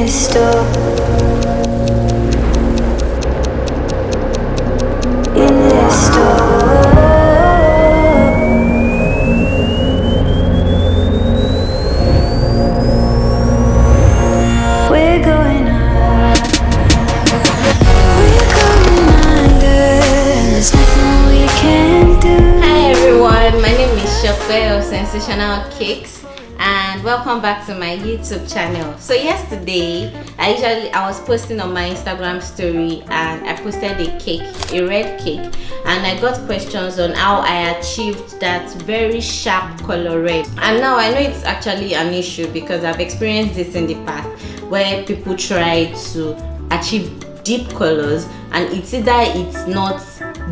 this store. In this store. We're going up. We're going under. There's nothing we can do. Hi everyone, my name is Oetker of Sensational Cakes, and welcome back to my YouTube channel. So yesterday I was posting on my Instagram story and I posted a cake, a red cake, and I got questions on how I achieved that very sharp color red. And now I know it's actually an issue because I've experienced this in the past where people try to achieve deep colors and it's either it's not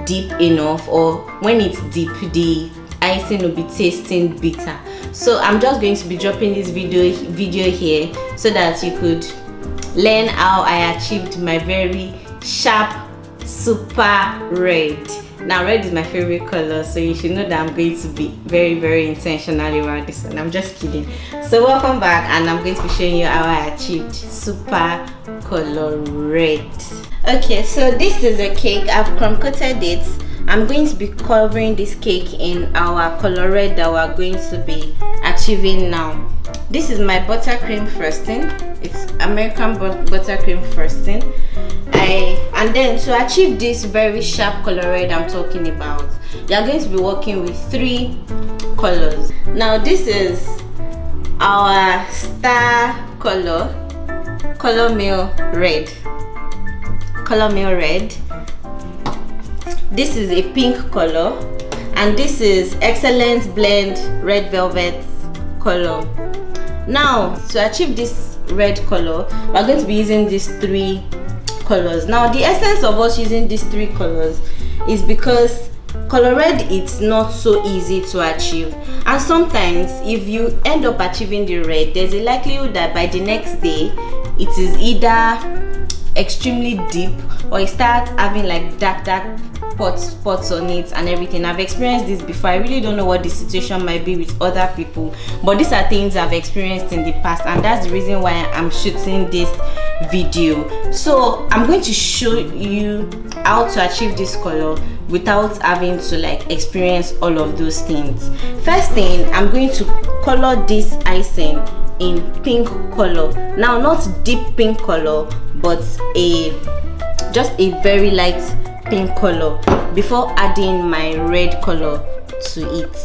deep enough, or when it's deep the icing will be tasting bitter. So I'm just going to be dropping this video here so that you could learn how I achieved my very sharp super red. Now red is my favorite color, so you should know that I'm going to be very intentional around this one. I'm just kidding. So welcome back, and I'm going to be showing you how I achieved super color red. Okay, so this is a cake. I've crumb coated it. I'm going to be covering this cake in our color red that we're going to be achieving now. This is my buttercream frosting. It's American buttercream frosting. And then to achieve this very sharp color red I'm talking about, you are going to be working with 3 colors. Now this is our star color meal red. This is a pink color, and this is excellent blend red velvet color. Now to achieve this red color we're going to be using these 3 colors. Now the essence of us using these 3 colors is because color red it's not so easy to achieve, and sometimes if you end up achieving the red, there's a likelihood that by the next day it is either extremely deep or it starts having like dark spots on it and everything. I've experienced this before. I really don't know what the situation might be with other people, but these are things I've experienced in the past, and that's the reason why I'm shooting this video. So I'm going to show you how to achieve this color without having to like experience all of those things. First thing, I'm going to color this icing in pink color. Now not deep pink color, but just a very light pink color before adding my red color to it.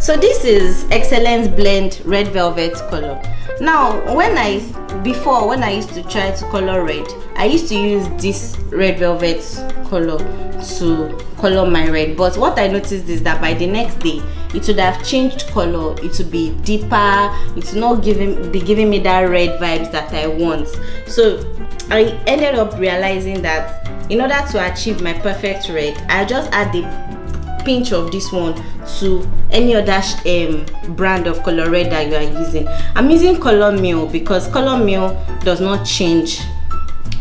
So this is excellent blend red velvet color. Now when I used to try to color red, I used to use this red velvet color to color my red, but what I noticed is that by the next day it would have changed color. It would be deeper. It would not be giving me that red vibes that I want. So I ended up realizing that in order to achieve my perfect red, I just add a pinch of this one to any other brand of color red that you are using. I'm using Color Meal because Color Meal does not change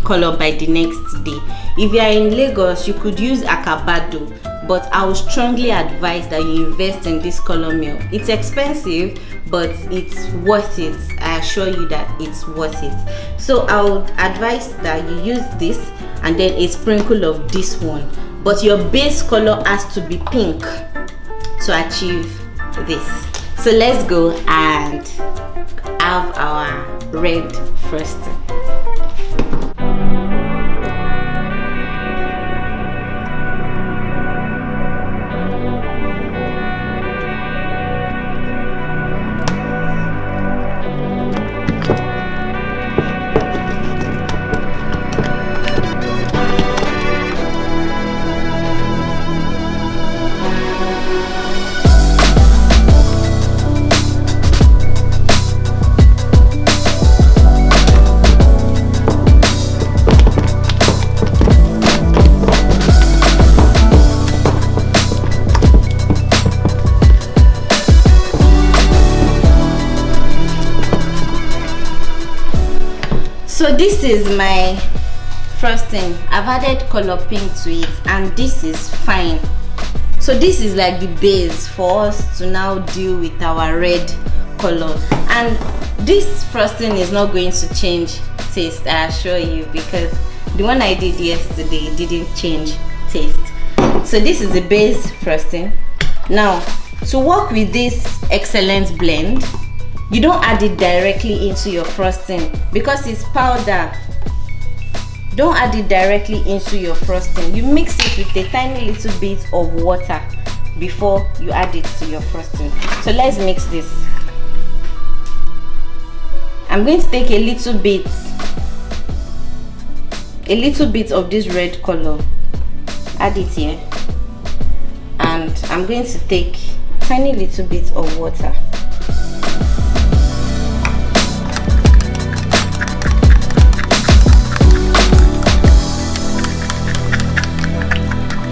color by the next day. If you are in Lagos, you could use Akabado, but I would strongly advise that you invest in this Color Meal. It's expensive, but it's worth it. I assure you that it's worth it. So I would advise that you use this and then a sprinkle of this one, but your base color has to be pink to achieve this. So let's go and have our red frosting. So this is my frosting. I've added color pink to it, and this is fine. So this is like the base for us to now deal with our red color, and this frosting is not going to change taste, I assure you, because the one I did yesterday didn't change taste. So this is the base frosting. Now, to work with this excellent blend, you don't add it directly into your frosting because it's powder. Don't add it directly into your frosting. You mix it with a tiny little bit of water before you add it to your frosting. So let's mix this. I'm going to take a little bit of this red color, add it here, and I'm going to take tiny little bit of water.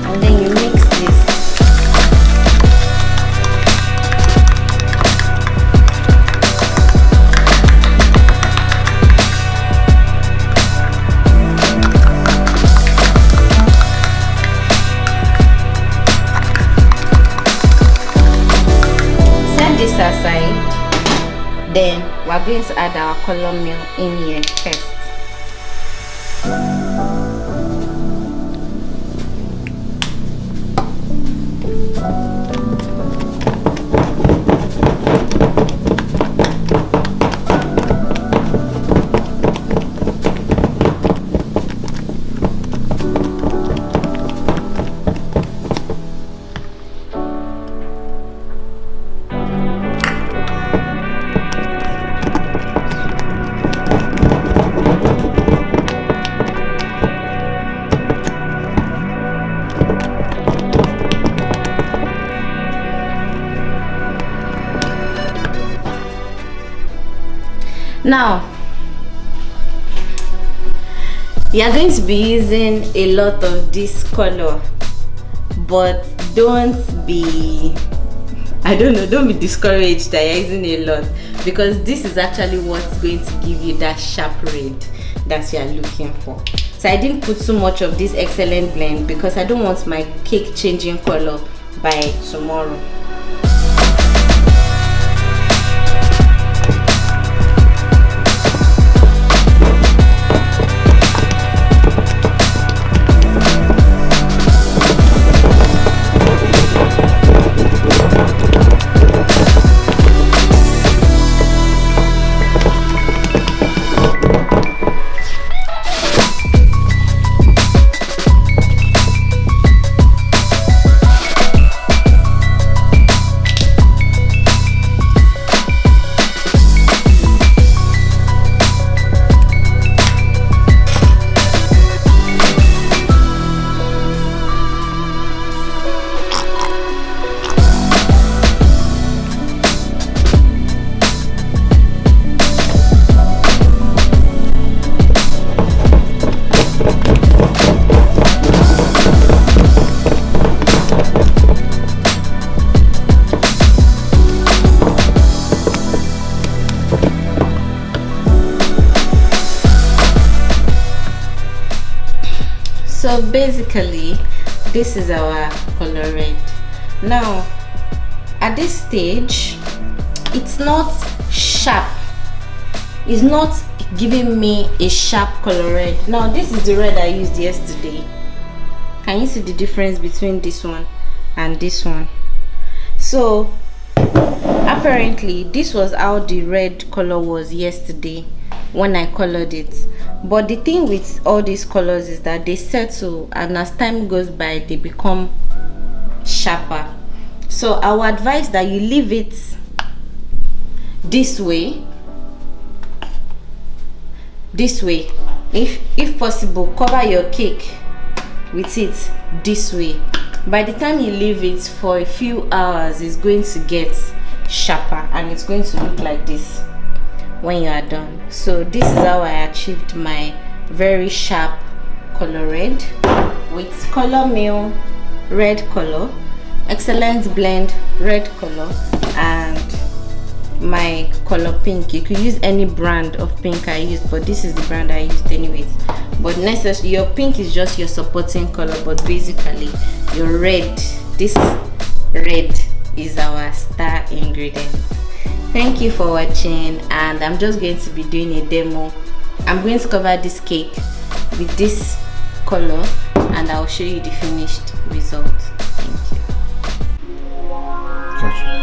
And then you mix this. This aside, then we're going to add our color milk in here first. Now, you are going to be using a lot of this color, but don't be discouraged that you're using a lot, because this is actually what's going to give you that sharp red that you are looking for. So I didn't put too much of this excellent blend because I don't want my cake changing color by tomorrow. So basically this is our color red. Now at this stage it's not sharp, it's not giving me a sharp color red. Now this is the red I used yesterday. Can you see the difference between this one and this one? So apparently this was how the red color was yesterday when I colored it. But the thing with all these colors is that they settle, and as time goes by they become sharper. So I would advise that you leave it this way, if possible. Cover your cake with it this way. By the time you leave it for a few hours, it's going to get sharper and it's going to look like this when you are done. So this is how I achieved my very sharp color red with color meal red color, excellent blend red color, and my color pink. You could use any brand of pink I used, but this is the brand I used anyways. But necessarily your pink is just your supporting color, but basically your red, this red is our star ingredient. Thank you for watching, and I'm just going to be doing a demo I'm going to cover this cake with this color and I'll show you the finished result. Thank you. Gotcha.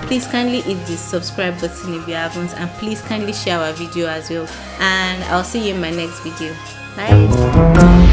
Please kindly hit the subscribe button if you haven't, and please kindly share our video as well, and I'll see you in my next video. Bye.